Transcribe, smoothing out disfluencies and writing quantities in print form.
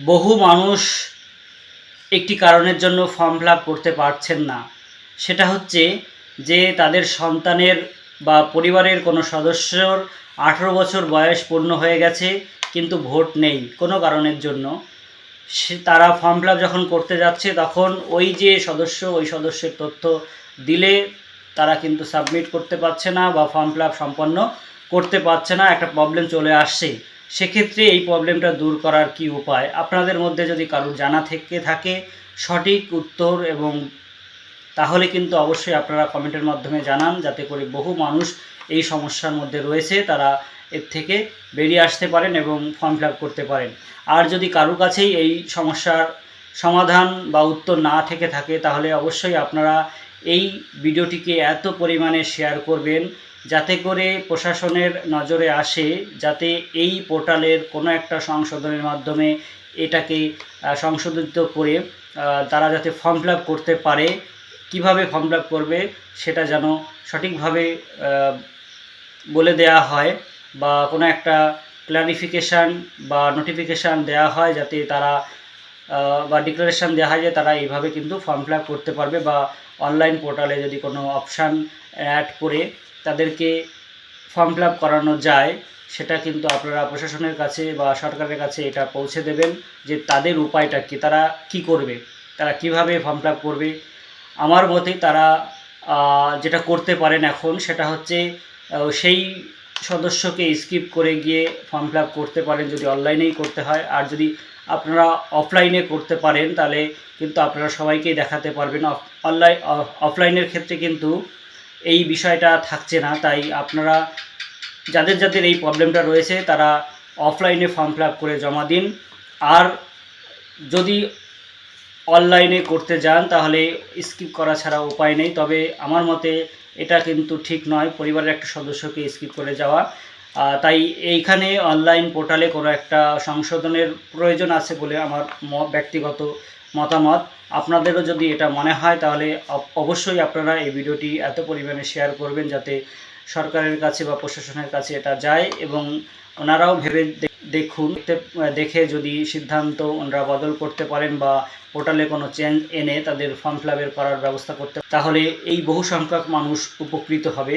বহু মানুষ একটি কারণের জন্য ফর্ম ফিল আপ করতে পারছেন না। সেটা হচ্ছে যে তাদের সন্তানের বা পরিবারের কোনো সদস্যর 18 বছর বয়স পূর্ণ হয়ে গেছে কিন্তু ভোট নেই কোনো কারণের জন্য। তারা ফর্ম ফিল আপ যখন করতে যাচ্ছে তখন ওই যে সদস্য, ওই সদস্যের তথ্য দিলে তারা কিন্তু সাবমিট করতে পারছে না বা ফর্ম ফিল আপ সম্পন্ন করতে পারছে না, একটা প্রবলেম চলে আসছে। সেক্ষেত্রে এই প্রবলেমটা দূর করার কি উপায়? আপনাদের মধ্যে যদি কারোর জানা থেকে থাকে সঠিক উত্তর, এবং তাহলে কিন্তু অবশ্যই আপনারা কমেন্টের মাধ্যমে জানান, যাতে করে বহু মানুষ এই সমস্যার মধ্যে রয়েছে তারা এর থেকে বেরিয়ে আসতে পারেন এবং ফর্ম ফিল আপ করতে পারেন। আর যদি কারো কাছেই এই সমস্যার সমাধান বা উত্তর না থেকে থাকে তাহলে অবশ্যই আপনারা এই ভিডিওটিকে এত পরিমাণে শেয়ার করবেন যাতে করে প্রশাসনের নজরে আসে, যাতে এই পোর্টালের কোনো একটা সংশোধনের মাধ্যমে এটাকে সংশোধিত করে তারা যাতে ফর্ম ফিল আপ করতে পারে। কিভাবে ফর্ম ফিল আপ করবে সেটা যেন সঠিকভাবে বলে দেয়া হয় বা কোনো একটা ক্লারিফিকেশান বা নোটিফিকেশান দেওয়া হয়, যাতে তারা বা ডিক্লারেশান দেওয়া হয় যে তারা এইভাবে কিন্তু ফর্ম ফিল আপ করতে পারবে, বা অনলাইন পোর্টালে যদি কোনো অপশান অ্যাড করে তাদেরকে ফর্ম ফিল আপ করানো যায়, সেটা কিন্তু আপনারা প্রশাসনের কাছে বা সরকারের কাছে এটা পৌঁছে দেবেন যে তাদের উপায়টা কী, তারা কি করবে, তারা কিভাবে ফর্ম ফিল আপ করবে। আমার মতে তারা যেটা করতে পারেন এখন সেটা হচ্ছে সেই সদস্যকে স্কিপ করে গিয়ে ফর্ম ফিল আপ করতে পারেন যদি অনলাইনেই করতে হয়। আর যদি আপনারা অফলাইনে করতে পারেন তাহলে কিন্তু আপনারা সবাইকেই দেখাতে পারবেন। অফলাইনের ক্ষেত্রে কিন্তু এই বিষয়টা থাকছে না। তাই আপনারা যাদের যাদের এই প্রবলেমটা রয়েছে তারা অফলাইনে ফর্ম ফিল আপ করে জমা দিন। আর যদি অনলাইনে করতে যান তাহলে স্কিপ করা ছাড়া উপায় নেই। তবে আমার মতে এটা কিন্তু ঠিক নয় পরিবারের একটা সদস্যকে স্কিপ করে যাওয়া। তাই এইখানে অনলাইন পোর্টালে কোনো একটা সংশোধনের প্রয়োজন আছে বলে আমার ব্যক্তিগত মতামত। আপনাদেরও যদি এটা মনে হয় তাহলে অবশ্যই আপনারা এই ভিডিওটি এত পরিমাণে শেয়ার করবেন যাতে সরকারের কাছে বা প্রশাসনের কাছে এটা যায়, এবং ওনারাও ভেবে দেখুন, দেখে যদি সিদ্ধান্ত ওনারা বদল করতে পারেন বা পোর্টালে কোনো চেঞ্জ এনে তাদের ফর্ম ফিল আপের করার ব্যবস্থা করতে, তাহলে এই বহু সংখ্যক মানুষ উপকৃত হবে।